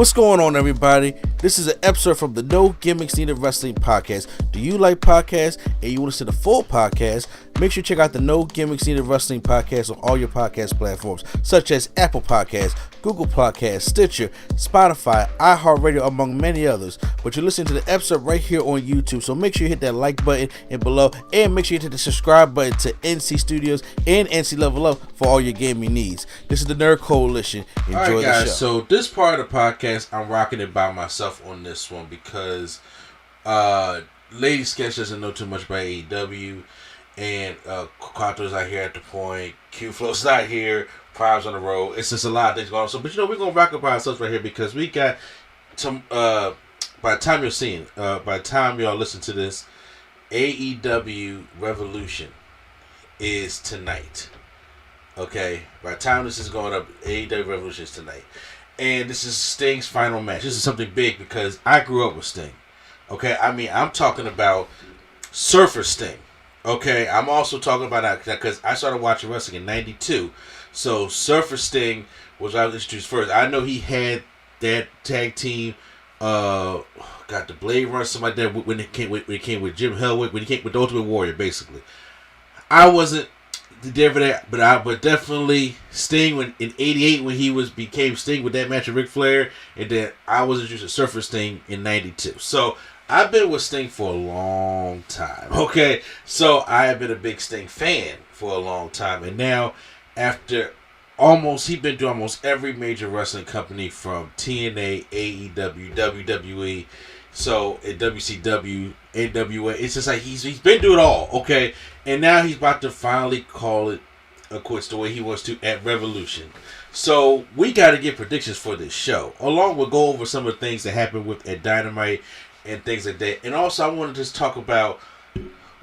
What's going on, everybody? This is an episode from the No Gimmicks Needed Wrestling podcast. Do you like podcasts and you want to see the full podcast? Make sure you check out the No Gimmicks Needed Wrestling podcast on all your podcast platforms, such as Apple Podcasts, Google Podcasts, Stitcher, Spotify, iHeartRadio, among many others. But you're listening to the episode right here on YouTube, so make sure you hit that like button and below, and make sure you hit the subscribe button to NC Studios and NC Level Up for all your gaming needs. This is the Nerd Coalition. Enjoy all right, guys, the show. So this part of the podcast, I'm rocking it by myself on this one because Lady Sketch doesn't know too much about AEW, and Kato's not here at the point, Q-Flow's not here, Prime's on the road. It's just a lot of things going on. So, but we're going to rock it by ourselves right here because we got some, by the time you're seeing, by the time y'all listen to this, AEW Revolution is tonight. Okay, by the time this is going up, AEW Revolution is tonight. And this is Sting's final match. This is something big because I grew up with Sting. Okay, I mean, I'm talking about Surfer Sting. Okay, I'm also talking about that because I started watching wrestling in 92. So Surfer Sting was I was introduced first. I know he had that tag team, got the Blade Run, something like that when it came with Jim Hellwick, when he came with the Ultimate Warrior, basically. I wasn't there for that, but definitely Sting in '88 when he became Sting with that match with Ric Flair, and then I was introduced to Surfer Sting in '92. So I've been with Sting for a long time. Okay, so I have been a big Sting fan for a long time, and now after he's been through almost every major wrestling company from TNA, AEW, WWE. So at WCW, NWA, it's just like he's been through it all, okay? And now he's about to finally call it quits the way he wants to at Revolution. So we got to get predictions for this show, along with go over some of the things that happened at Dynamite and things like that. And also I want to just talk about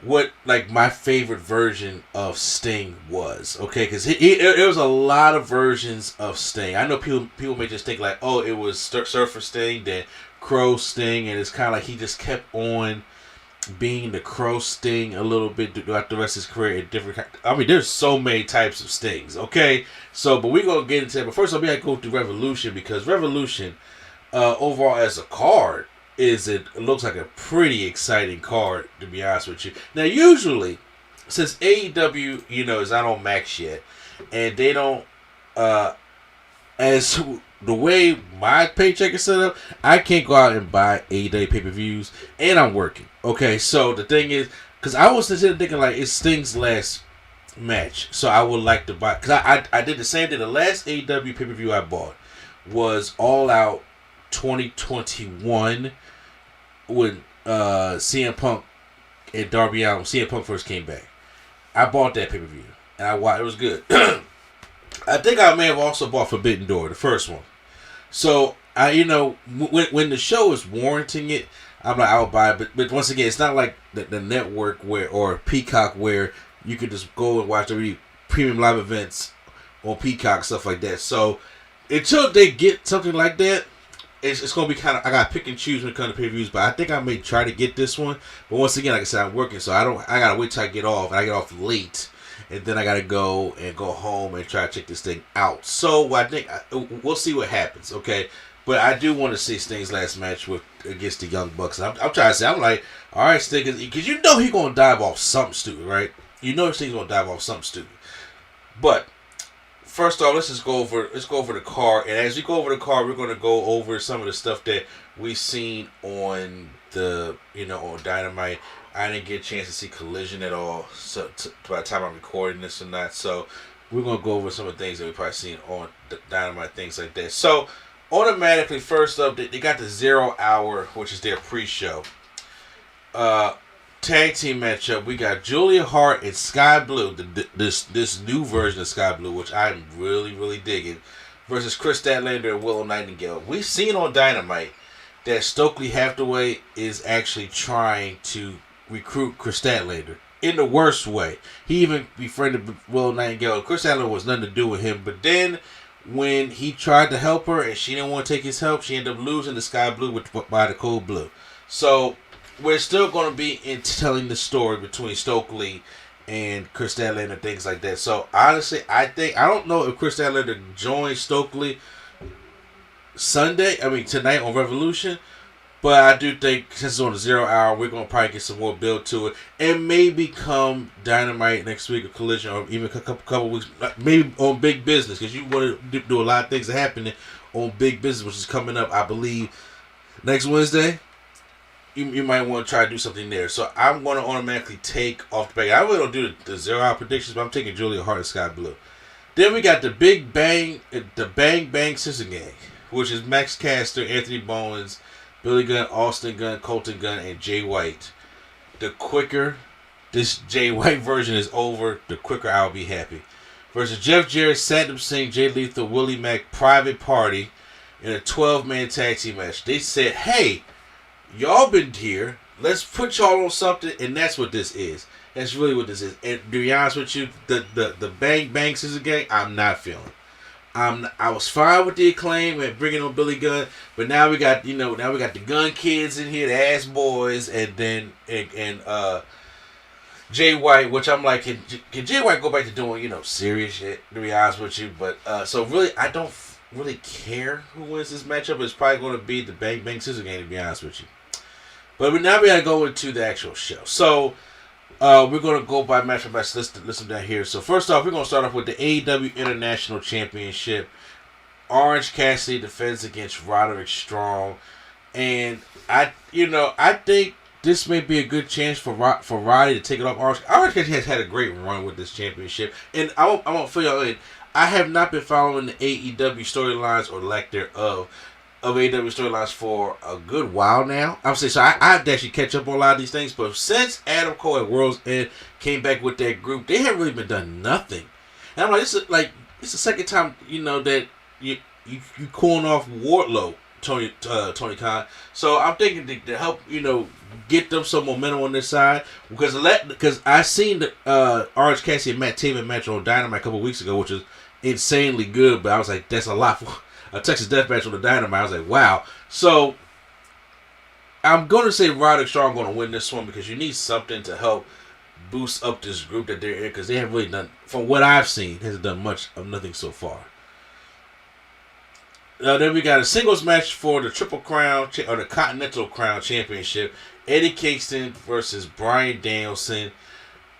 what my favorite version of Sting was, okay? Because there was a lot of versions of Sting. I know people may just think it was Surfer Sting, then Crow Sting, and it's kind of like he just kept on being the Crow Sting a little bit throughout the rest of his career in different. I mean, there's so many types of Stings, okay? So, but we're gonna get into that. But first, we gotta go through Revolution because Revolution, overall as a card, it looks like a pretty exciting card, to be honest with you. Now, usually, since AEW, is not on Max yet, and they don't, as the way my paycheck is set up, I can't go out and buy AEW pay-per-views, and I'm working. Okay, so the thing is, because I was sitting thinking it's Sting's last match, so I would like to buy, because I did the same thing. The last AEW pay-per-view I bought was All Out 2021 when CM Punk and Darby Allin, CM Punk first came back. I bought that pay-per-view, and I watched. It was good. I think I may have also bought Forbidden Door, the first one. So when the show is warranting it, I'm like, I'll buy it. But once again, it's not like the network or Peacock where you can just go and watch the premium live events on Peacock, stuff like that. So until they get something like that, it's going to be kind of, I got to pick and choose when it comes to pay-per-views. But I think I may try to get this one. But once again, like I said, I'm working, so I got to wait till I get off. And I get off late. And then I got to go home and try to check this thing out. So I think we'll see what happens, okay? But I do want to see Sting's last match against the Young Bucks. I'm trying to say, I'm like, all right, Sting, because he's going to dive off something stupid, right? Sting's going to dive off something stupid. But first off, let's go over the card. And as we go over the card, we're going to go over some of the stuff that we've seen on on Dynamite. I didn't get a chance to see Collision at all, so by the time I'm recording this or not. So we're going to go over some of the things that we've probably seen on Dynamite, things like that. So automatically, first up, they got the 0 Hour, which is their pre-show. Tag team matchup, we got Julia Hart and Sky Blue, this new version of Sky Blue, which I'm really, really digging, versus Chris Statlander and Willow Nightingale. We've seen on Dynamite that Stokely Hathaway is actually trying to recruit Chris Statlander in the worst way. He even befriended Willow Nightingale. Chris Statlander was nothing to do with him, but then when he tried to help her and she didn't want to take his help, she ended up losing to Sky Blue by the Cold Blue. So we're still going to be in telling the story between Stokely and Chris Statlander, things like that. So honestly, I don't know if Chris Statlander joins Stokely tonight on Revolution. But I do think since it's on the 0 hour, we're gonna probably get some more build to it, and maybe come Dynamite next week or Collision, or even a couple weeks, maybe on Big Business, because you want to do a lot of things that happening on Big Business, which is coming up, I believe, next Wednesday. You might want to try to do something there. So I'm going to automatically take off the back. I really don't do the 0 hour predictions, but I'm taking Julia Hart and Sky Blue. Then we got the Bang Bang Scissor Gang, which is Max Caster, Anthony Bowens, Billy Gunn, Austin Gunn, Colton Gunn, and Jay White. The quicker this Jay White version is over, the quicker I'll be happy. Versus Jeff Jarrett, Satnam Singh, Jay Lethal, Willie Mack, Private Party in a 12-man tag team match. They said, hey, y'all been here. Let's put y'all on something, and that's what this is. That's really what this is. And to be honest with you, the Bang Bang Scissor Gang, I'm not feeling. I was fine with the Acclaim and bringing on Billy Gunn, but now we got the Gun Kids in here, the Ass Boys, and then Jay White, which I'm like, can Jay White go back to doing serious shit? To be honest with you, but so really I don't really care who wins this matchup. It's probably going to be the Bang Bang Scissor Gang, to be honest with you. But now we got to go into the actual show. So we're going to go by match for match. Listen down here. So first off, we're going to start off with the AEW International Championship. Orange Cassidy defends against Roderick Strong, and I think this may be a good chance for Roddy to take it off Orange. Orange Cassidy has had a great run with this championship, and I won't fill y'all in. I have not been following the AEW storylines or lack thereof of AEW storylines for a good while now. I'm saying, so I have to actually catch up on a lot of these things. But since Adam Cole at World's End came back with that group, they haven't really been done nothing. And I'm like, it's the second time that you calling off Wardlow, Tony Khan. So I'm thinking to help get them some momentum on this side, because I seen the Orange Cassidy and Matt Taven match on Dynamite a couple weeks ago, which was insanely good. But I was like, that's a lot for a Texas Death Match on the Dynamite. I was like, wow. So I'm going to say Roderick Strong going to win this one, because you need something to help boost up this group that they're in, because they haven't really done, from what I've seen, hasn't done much of nothing so far. Then we got a singles match for the Triple Crown, or the Continental Crown Championship. Eddie Kingston versus Bryan Danielson.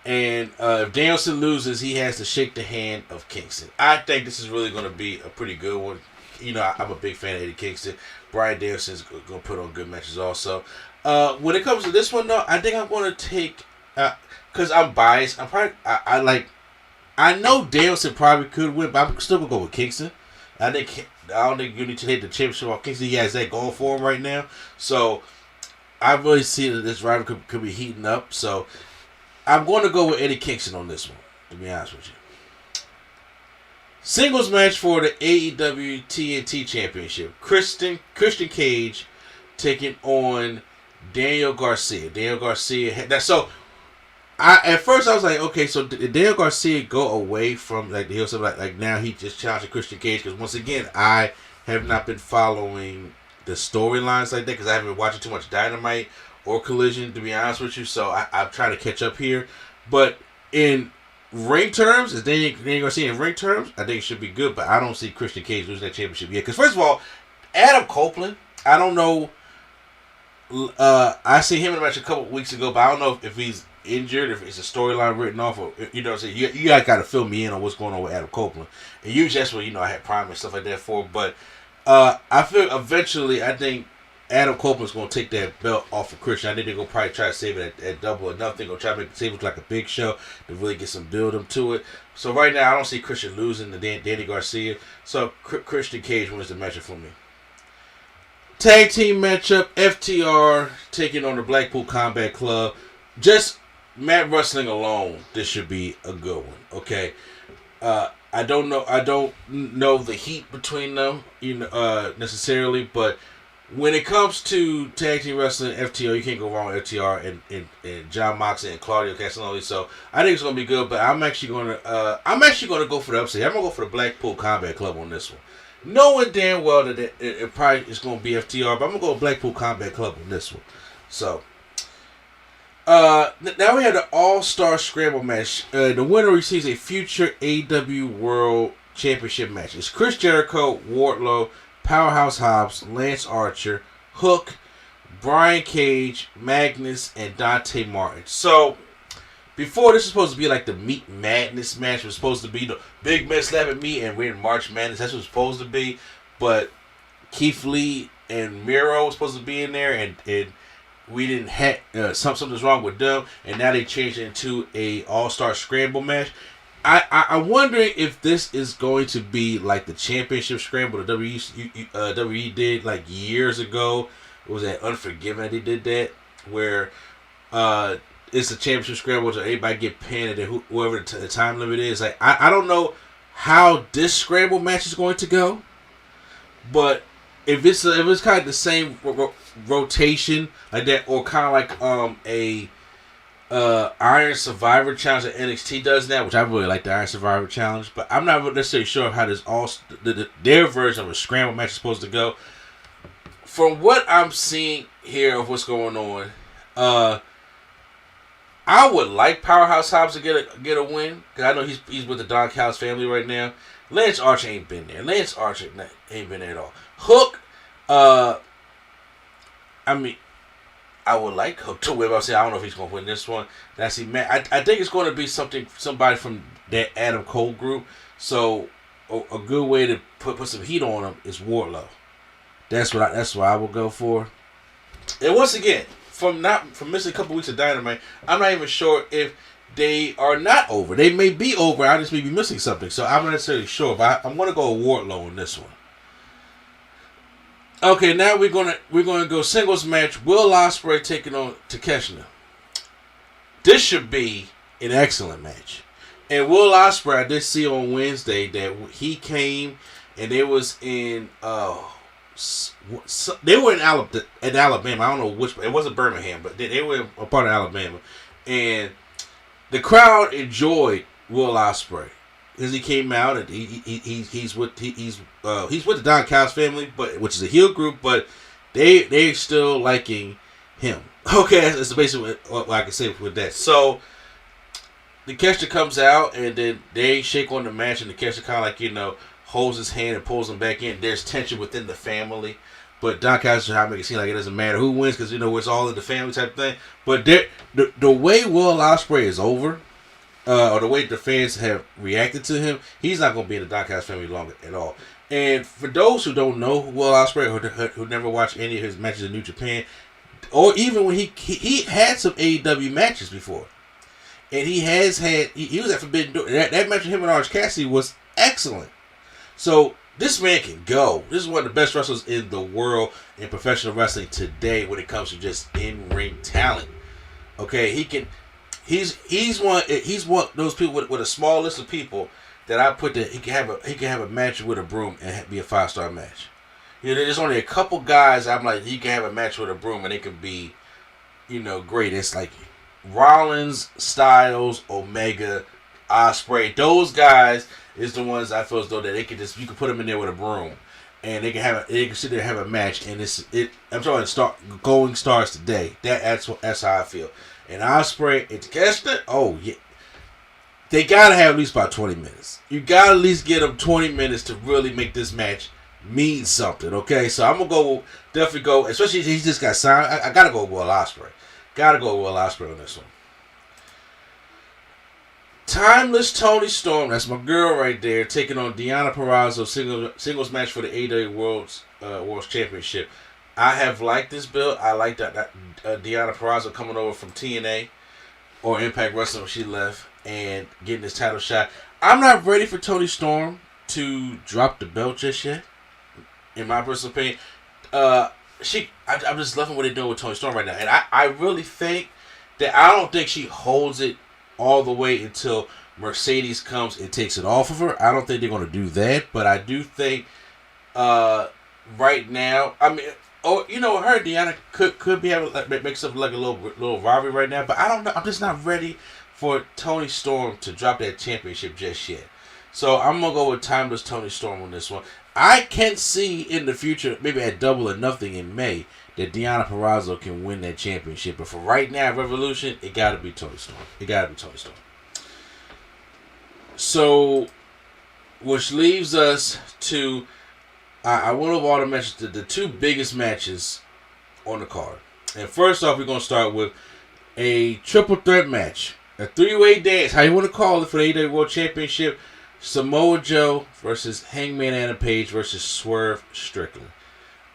And if Danielson loses, he has to shake the hand of Kingston. I think this is really going to be a pretty good one. I'm a big fan of Eddie Kingston. Bryan Danielson's going to put on good matches also. When it comes to this one, though, I think I'm going to take, because I'm biased. I know Danielson probably could win, but I'm still going to go with Kingston. I don't think you need to take the championship off Kingston. He has that going for him right now. So I really see that this rivalry could be heating up. So I'm going to go with Eddie Kingston on this one, to be honest with you. Singles match for the AEW TNT Championship. Christian Cage taking on Daniel Garcia. At first I was like, okay, so did Daniel Garcia go away from the heel stuff? Like now he just challenging Christian Cage? Because once again, I have not been following the storylines like that, because I haven't been watching too much Dynamite or Collision, to be honest with you. So I'm trying to catch up here. But in ring terms, is Daniel Garcia in ring terms, I think it should be good. But I don't see Christian Cage losing that championship yet. Because first of all, Adam Copeland, I don't know. I seen him in a match a couple weeks ago, but I don't know if he's injured, if it's a storyline written off, or what I'm saying. You guys got to fill me in on what's going on with Adam Copeland. And usually that's what I had Prime and stuff like that for. But I feel eventually, I think Adam Copeland's going to take that belt off of Christian. I think they're going to probably try to save it at Double or Nothing. Going to try to save it like a big show to really get some build-up to it. So right now, I don't see Christian losing to Danny Garcia. So Christian Cage wins the matchup for me. Tag team matchup, FTR taking on the Blackpool Combat Club. Just Matt Wrestling alone, this should be a good one. Okay, I don't know the heat between them, necessarily, but when it comes to tag team wrestling, FTR, you can't go wrong with FTR and John Moxley and Claudio Castagnoli. So I think it's gonna be good. But I'm actually gonna go for the upset. I'm gonna go for the Blackpool Combat Club on this one, knowing damn well that it probably is gonna be FTR. But I'm gonna go with Blackpool Combat Club on this one. So. Now we have the All-Star Scramble match. The winner receives a future AEW World Championship match. It's Chris Jericho, Wardlow, Powerhouse Hobbs, Lance Archer, Hook, Brian Cage, Magnus, and Dante Martin. So, before this was supposed to be like the Meat Madness match, it was supposed to be the big man slapping me and we're in March Madness. That's what it was supposed to be. But Keith Lee and Miro was supposed to be in there, and we didn't have something's wrong with them, and now they changed it into a All-Star Scramble match. I'm wondering if this is going to be like the championship scramble the WWE did like years ago. It was that Unforgiven that they did that, where it's a championship scramble so everybody get pinned, and then whoever the time limit is. Like I don't know how this scramble match is going to go, but if it's kind of the same rotation like that, or kind of like a Iron Survivor Challenge that NXT does now, which I really like the Iron Survivor Challenge, but I'm not necessarily sure how this their version of a scramble match is supposed to go. From what I'm seeing here of what's going on, I would like Powerhouse Hobbs to get a win, because I know he's with the Don Callis family right now. Lance Archer ain't been there. Lance Archer ain't been there at all. Hook, I mean, I would like Hook to win, but I don't know if he's going to win this one. I think it's going to be somebody from that Adam Cole group. So a good way to put some heat on him is Wardlow. That's what I will go for. And once again, from missing a couple weeks of Dynamite, I'm not even sure if they are not over. They may be over. I just may be missing something. So I'm not necessarily sure, but I'm going to go with Wardlow on this one. Okay, now we're gonna go singles match. Will Ospreay taking on Takeshita. This should be an excellent match. And Will Ospreay, I did see on Wednesday that he came and they was in they were in Alabama. I don't know which. It wasn't Birmingham, but they were a part of Alabama, and the crowd enjoyed Will Ospreay. Because he came out and he's with the Don Callis family, which is a heel group, but they're still liking him. Okay, that's basically what I can say with that. So the catcher comes out and then they shake on the match, and the catcher kind of like holds his hand and pulls him back in. There's tension within the family, but Don Callis is trying to make it seem like it doesn't matter who wins because it's all in the family type thing. But the way Will Ospreay is over. Or the way the fans have reacted to him, he's not going to be in the Don Callis family long at all. And for those who don't know Will Ospreay, who never watched any of his matches in New Japan, or even when he had some AEW matches before, and he was at Forbidden Door. That match with him and Orange Cassidy was excellent. So this man can go. This is one of the best wrestlers in the world in professional wrestling today when it comes to just in-ring talent. Okay, he can. He's one of those people with a small list of people that I put that he can have a match with a broom and be a 5-star match. There's only a couple guys I'm like he can have a match with a broom and it can be, great. It's like Rollins, Styles, Omega, Ospreay. Those guys is the ones I feel as though that you can put them in there with a broom and they can sit there and have a match, and I'm talking going stars today. That's how I feel. And Ospreay and Takeshita, oh yeah, they gotta have at least about 20 minutes. You gotta at least get them 20 minutes to really make this match mean something. Okay, so I'm gonna definitely go. Especially if he just got signed. I gotta go with Will Ospreay. Gotta go with Will Ospreay on this one. Timeless Toni Storm, that's my girl right there, taking on Deonna Purrazzo, singles match for the AEW World's Championship. I have liked this build. I like that Deonna Purrazzo coming over from TNA or Impact Wrestling when she left and getting this title shot. I'm not ready for Toni Storm to drop the belt just yet, in my personal opinion. I'm just loving what they're doing with Toni Storm right now. And I really think that I don't think she holds it all the way until Mercedes comes and takes it off of her. I don't think they're going to do that. But I do think right now, her and Deonna could be having make something like a little rivalry right now, but I don't know. I'm just not ready for Toni Storm to drop that championship just yet. So I'm gonna go with Timeless Toni Storm on this one. I can see in the future, maybe at Double or Nothing in May, that Deonna Purrazzo can win that championship. But for right now, Revolution, it gotta be Toni Storm. So, which leaves us to I went over all the matches, the two biggest matches on the card. And first off, we're going to start with a triple threat match. A three-way dance, how you want to call it, for the AEW World Championship. Samoa Joe versus Hangman Adam Page versus Swerve Strickland.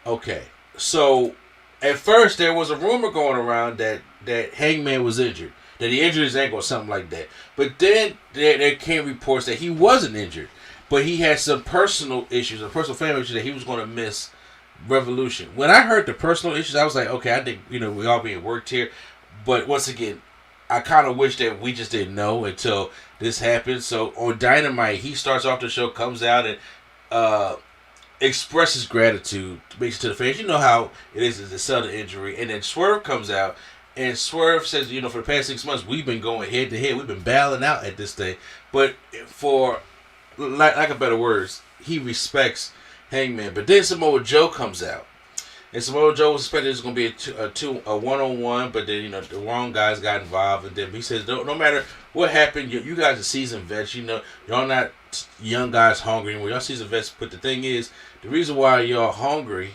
Okay, so at first there was a rumor going around that Hangman was injured. That he injured his ankle or something like that. But then there came reports that he wasn't injured. But he had some personal issues, a personal family issue, that he was going to miss Revolution. When I heard the personal issues, I was like, okay, I think, we all being worked here. But once again, I kind of wish that we just didn't know until this happened. So on Dynamite, he starts off the show, comes out and expresses gratitude, makes it to the fans. You know how it is to sell the injury. And then Swerve comes out, and Swerve says, for the past 6 months, we've been going head to head. We've been battling out at this thing. But for lack of better words, he respects Hangman. But then Samoa Joe comes out. And Samoa Joe was expected it was going to be a one-on-one, but then, the wrong guys got involved. And then he says, no matter what happened, you guys are seasoned vets. Y'all not young guys hungry anymore. Y'all seasoned vets. But the thing is, the reason why y'all hungry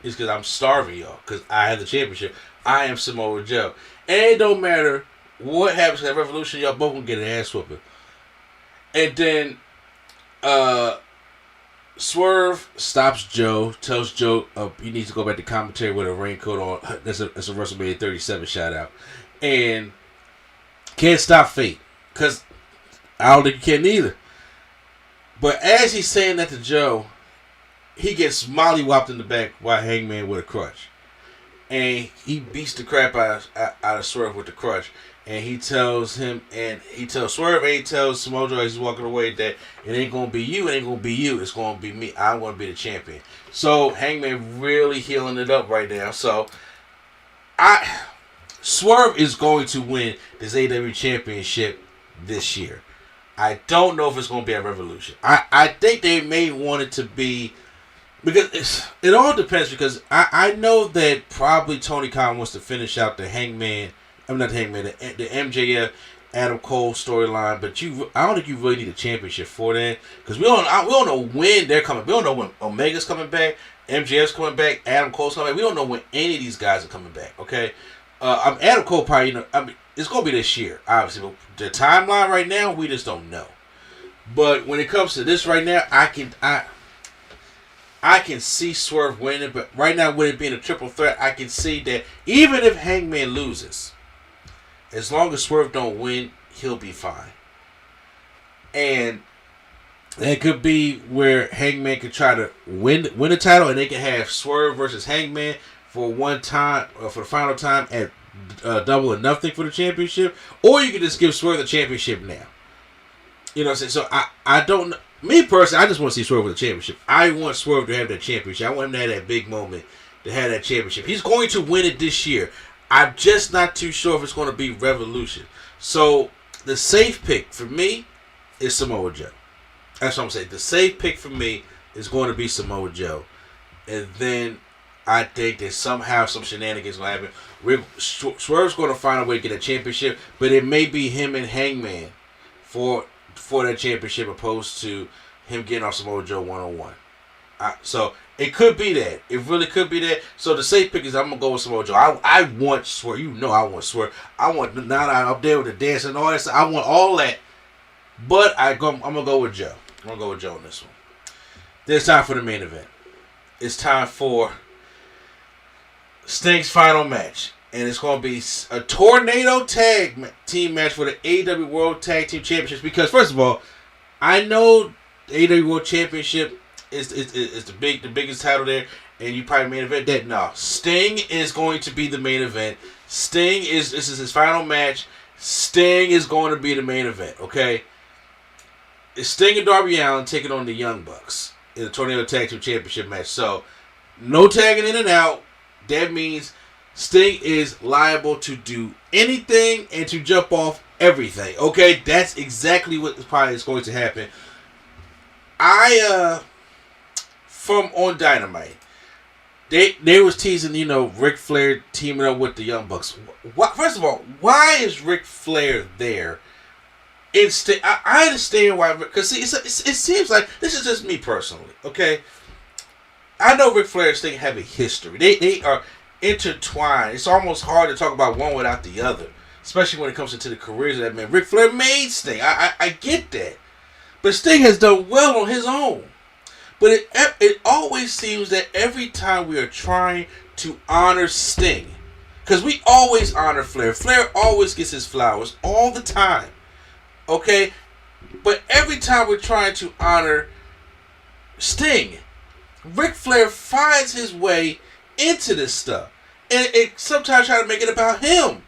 is because I'm starving y'all. Because I have the championship. I am Samoa Joe. And it don't matter what happens to that Revolution, y'all both going to get an ass whooping. And then Swerve stops Joe, tells Joe he needs to go back to commentary with a raincoat on. That's a WrestleMania 37 shout out. And can't stop fate. Because I don't think you can either. But as he's saying that to Joe, he gets mollywopped in the back by Hangman with a crutch. And he beats the crap out of Swerve with the crutch. And he tells Swerve and he tells Samoa Joe as he's walking away that it ain't going to be you, it's going to be me. I'm going to be the champion. So Hangman really healing it up right now. So Swerve is going to win this AEW championship this year. I don't know if it's going to be at Revolution. I think they may want it to be, because it all depends, because I know that probably Tony Khan wants to finish out the Hangman, not the Hangman, the MJF Adam Cole storyline, but I don't think you really need a championship for that, because we don't know when they're coming. We don't know when Omega's coming back, MJF's coming back, Adam Cole's coming back. We don't know when any of these guys are coming back. Okay, Adam Cole probably, it's gonna be this year, obviously. But the timeline right now, we just don't know. But when it comes to this right now, I can see Swerve winning, but right now, with it being a triple threat, I can see that even if Hangman loses, as long as Swerve don't win, he'll be fine. And it could be where Hangman could try to win the title, and they can have Swerve versus Hangman for one time, for the final time at Double or Nothing for the championship, or you can just give Swerve the championship now. You know what I'm saying? So I don't. Me personally, I just want to see Swerve with the championship. I want Swerve to have that championship. I want him to have that big moment to have that championship. He's going to win it this year. I'm just not too sure if it's going to be Revolution. So the safe pick for me is Samoa Joe. That's what I'm saying. The safe pick for me is going to be Samoa Joe. And then I think that somehow some shenanigans will happen. Swerve's going to find a way to get a championship, but it may be him and Hangman for that championship, opposed to him getting off Samoa Joe one-on-one. So it could be that. It really could be that. So the safe pick is I'm going to go with Samoa Joe. I want Swerve. I want Swerve. I want Nana up there with the dance and all that stuff. I want all that. But I'm going to go with Joe. I'm going to go with Joe on this one. Then it's time for the main event. It's time for Sting's final match. And it's going to be a tornado tag team match for the AEW World Tag Team Championships. Because, first of all, I know the AEW World Championship is the biggest title there. And you probably main event that. No, Sting is going to be the main event. This is his final match. Sting is going to be the main event, okay? It's Sting and Darby Allin taking on the Young Bucks in the Tornado Tag Team Championship match. So, no tagging in and out. That means Sting is liable to do anything and to jump off everything. Okay, that's exactly what probably is going to happen. From on Dynamite, they was teasing, Ric Flair teaming up with the Young Bucks. First of all, why is Ric Flair there? I understand why, because see, it seems like, this is just me personally, okay? I know Ric Flair and Sting have a history. They are intertwined. It's almost hard to talk about one without the other, especially when it comes into the careers of that man. Ric Flair made Sting. I get that, but Sting has done well on his own. But it always seems that every time we are trying to honor Sting, because we always honor Flair. Flair always gets his flowers all the time. Okay? But every time we're trying to honor Sting, Ric Flair finds his way into this stuff. And it sometimes try to make it about him.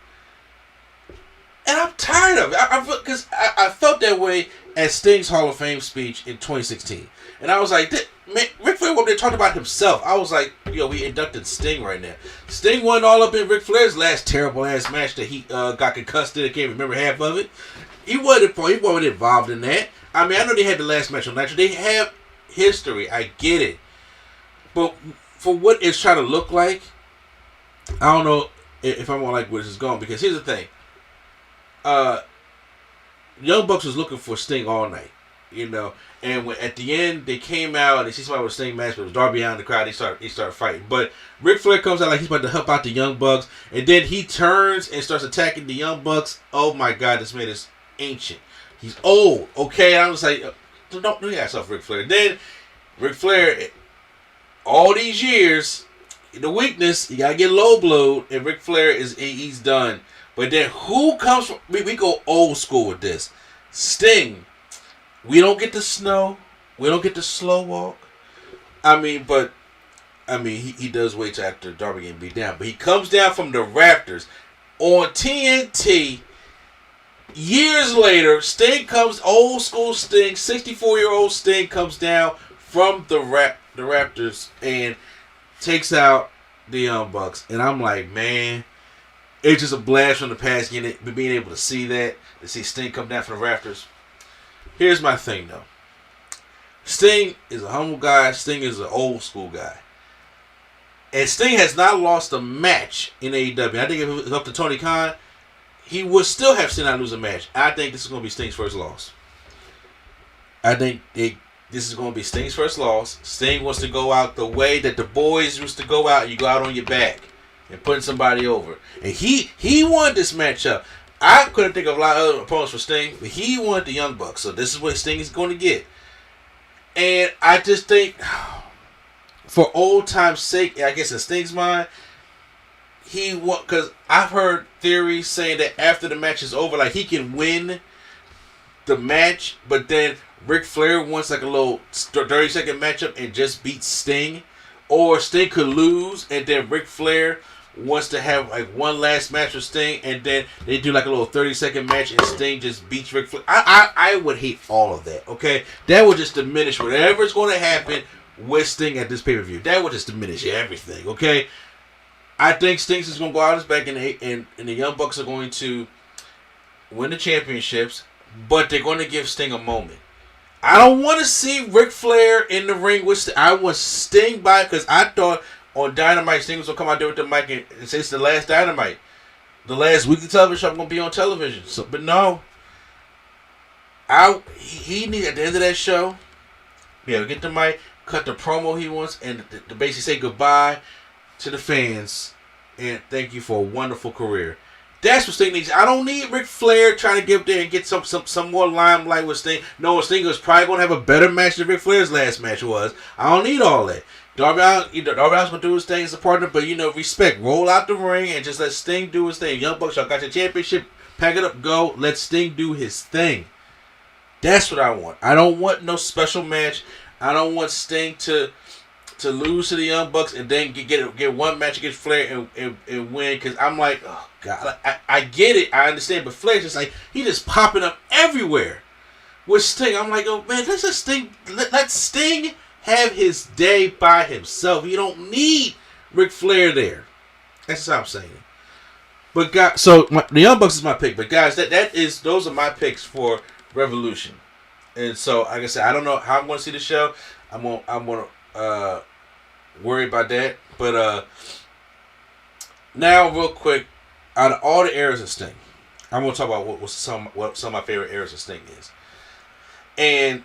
And I'm tired of it. Because I felt that way at Sting's Hall of Fame speech in 2016. And I was like, man, Ric Flair wasn't talking about himself. I was like, we inducted Sting right now. Sting wasn't all up in Ric Flair's last terrible ass match that he got concussed in. I can't remember half of it. He wasn't involved in that. I mean, I know they had the last match on Nitro. They have history. I get it. But for what it's trying to look like, I don't know if I'm gonna like where this is going. Because here's the thing. Young Bucks was looking for Sting all night. And when, at the end they came out and they see somebody with a Sting mask, but it was Darby Allin in the crowd. They start fighting, but Ric Flair comes out like he's about to help out the Young Bucks, and then he turns and starts attacking the Young Bucks. Oh my God, this man is ancient. He's old. Okay, I was like, don't do yourself, Ric Flair. Then Ric Flair, all these years, the weakness, you gotta get low blowed, and Ric Flair he's done. But then who comes from? We go old school with this. Sting. We don't get the snow. We don't get the slow walk. He does wait till after Darby getting beat down. But he comes down from the rafters on TNT. Years later, Sting comes, old school Sting, 64-year-old Sting comes down from the rafters and takes out the Young Bucks. And I'm like, man, it's just a blast from the past being able to see that, to see Sting come down from the rafters. Here's my thing, though. Sting is a humble guy. Sting is an old school guy. And Sting has not lost a match in AEW. I think if it was up to Tony Khan, he would still have Sting not lose a match. I think this is going to be Sting's first loss. I think this is going to be Sting's first loss. Sting wants to go out the way that the boys used to go out. You go out on your back and putting somebody over. And he won this matchup. I couldn't think of a lot of other opponents for Sting, but he wanted the Young Bucks. So this is what Sting is going to get. And I just think, for old time's sake, I guess in Sting's mind, because I've heard theories saying that after the match is over, like he can win the match, but then Ric Flair wants like a little 30-second matchup and just beat Sting. Or Sting could lose, and then Ric Flair wants to have like one last match with Sting, and then they do like a little 30-second match and Sting just beats Ric Flair. I would hate all of that, okay? That would just diminish whatever's going to happen with Sting at this pay-per-view. That would just diminish everything, okay? I think Sting's is going to go out his back, and the Young Bucks are going to win the championships, but they're going to give Sting a moment. I don't want to see Ric Flair in the ring with Sting. I want Sting by, because I thought on Dynamite, Sting was going to come out there with the mic and say it's the last Dynamite. The last weekly television show I'm going to be on television. So, but no. He need at the end of that show, get the mic, cut the promo he wants, and to basically say goodbye to the fans and thank you for a wonderful career. That's what Sting needs. I don't need Ric Flair trying to get up there and get some more limelight with Sting. No, Sting is probably going to have a better match than Ric Flair's last match was. I don't need all that. Darby Allin's going to do his thing as a partner, but, respect. Roll out the ring and just let Sting do his thing. Young Bucks, y'all got your championship. Pack it up, go. Let Sting do his thing. That's what I want. I don't want no special match. I don't want Sting to lose to the Young Bucks and then get one match against Flair and win. Because I'm like, oh, God. I get it. I understand. But Flair's just like, he just popping up everywhere with Sting. I'm like, oh, man, let's just let Sting have his day by himself. You don't need Ric Flair there. That's how I'm saying it. But guys, the Young Bucks is my pick. But guys, those are my picks for Revolution. And so, like I said, I don't know how I'm going to see the show. I'm gonna worry about that. But now, real quick, out of all the eras of Sting, I'm gonna talk about what some of my favorite eras of Sting is. And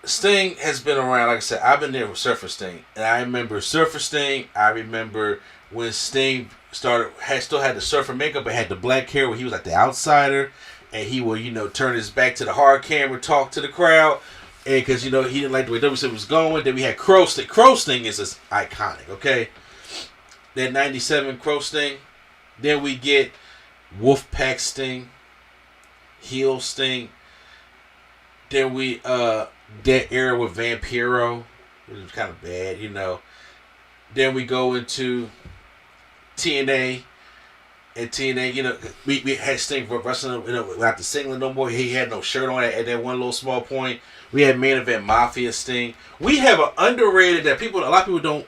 Sting has been around. Like I said, I've been there with Surfer Sting, and I remember Surfer Sting. I remember when Sting still had the surfer makeup, but had the black hair where he was like the outsider, and he would turn his back to the hard camera, talk to the crowd, and because he didn't like the way WCW was going. Then we had Crow Sting. Crow Sting is just iconic. Okay, that '97 Crow Sting. Then we get Wolfpack Sting, heel Sting. Then we that era with Vampiro, which was kind of bad, Then we go into TNA, and TNA, we had Sting wrestling, without the singlet no more. He had no shirt on at that one little small point. We had Main Event Mafia Sting. We have an underrated that a lot of people don't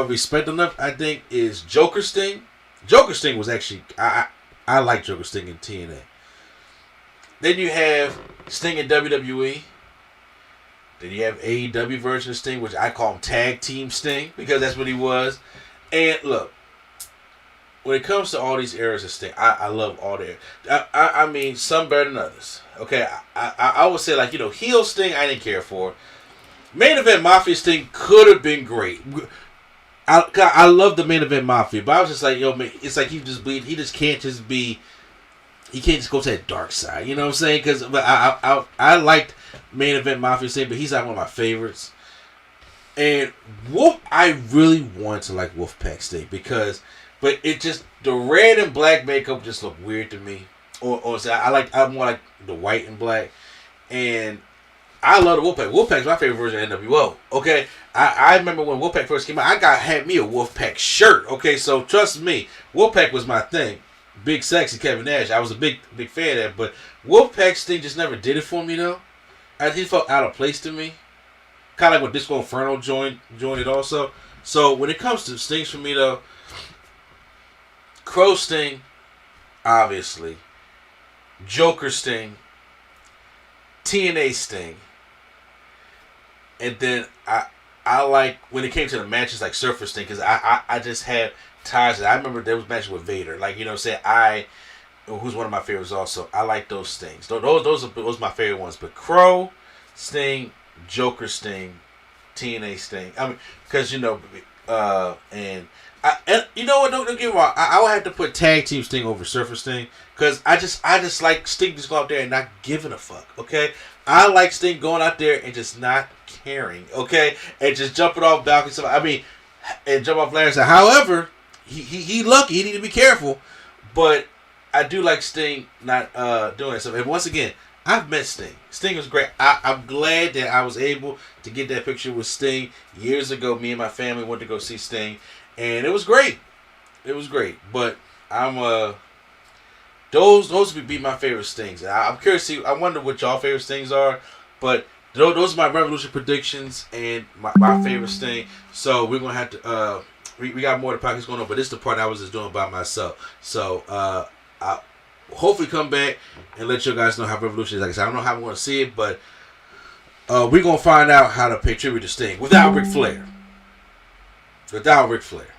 respect enough, I think, is Joker Sting. Joker Sting was actually, I like Joker Sting in TNA. Then you have Sting in WWE. Then you have AEW version of Sting, which I call him Tag Team Sting, because that's what he was. And look, when it comes to all these eras of Sting, I love all the eras. I mean, some better than others. Okay, I would say, heel Sting, I didn't care for. Main Event Mafia Sting could have been great. I love the Main Event Mafia, but I was just like, it's like he just can't just be. He can't just go to that dark side, you know what I'm saying? Because I liked Main Event Mafia Sting, but he's not one of my favorites. And I really wanted to like Wolfpack Sting but it just, the red and black makeup just looked weird to me. Or say I'm more like the white and black, and I love the Wolfpack. Wolfpack's my favorite version of NWO. Okay, I remember when Wolfpack first came out, had me a Wolfpack shirt. Okay, so trust me, Wolfpack was my thing. Big Sexy Kevin Nash. I was a big fan of that, but Wolfpack Sting just never did it for me though. He felt out of place to me. Kind of like when Disco Inferno joined it also. So when it comes to Stings for me though, Crow Sting, obviously, Joker Sting, TNA Sting, and then I like when it came to the matches like Surfer Sting, because I just had ties. I remember there was matches with Vader, who's one of my favorites also. I like those Stings. Those are my favorite ones. But Crow Sting, Joker Sting, TNA Sting. I mean, because and you know what? Don't get me wrong. I would have to put Tag Team Sting over Surfer Sting, because I just like Sting just go out there and not giving a fuck. Okay, I like Sting going out there and just not caring. Okay, and just jumping off balconies. And jump off ladders. However, he lucky. He need to be careful. But I do like Sting not doing stuff. And once again, I've met Sting. Sting was great. I'm glad that I was able to get that picture with Sting years ago. Me and my family went to go see Sting, and it was great. It was great. But those would be my favorite Stings. I'm curious to see. I wonder what y'all favorite Stings are. But those are my Revolution predictions and my favorite Sting. So we're gonna have to. We got more of the podcast going on, but this is the part I was just doing by myself. So I'll hopefully come back and let you guys know how Revolution is. Like I said, I don't know how we want to see it, but we're gonna find out how to pay tribute to Sting without Ric Flair. Without Ric Flair.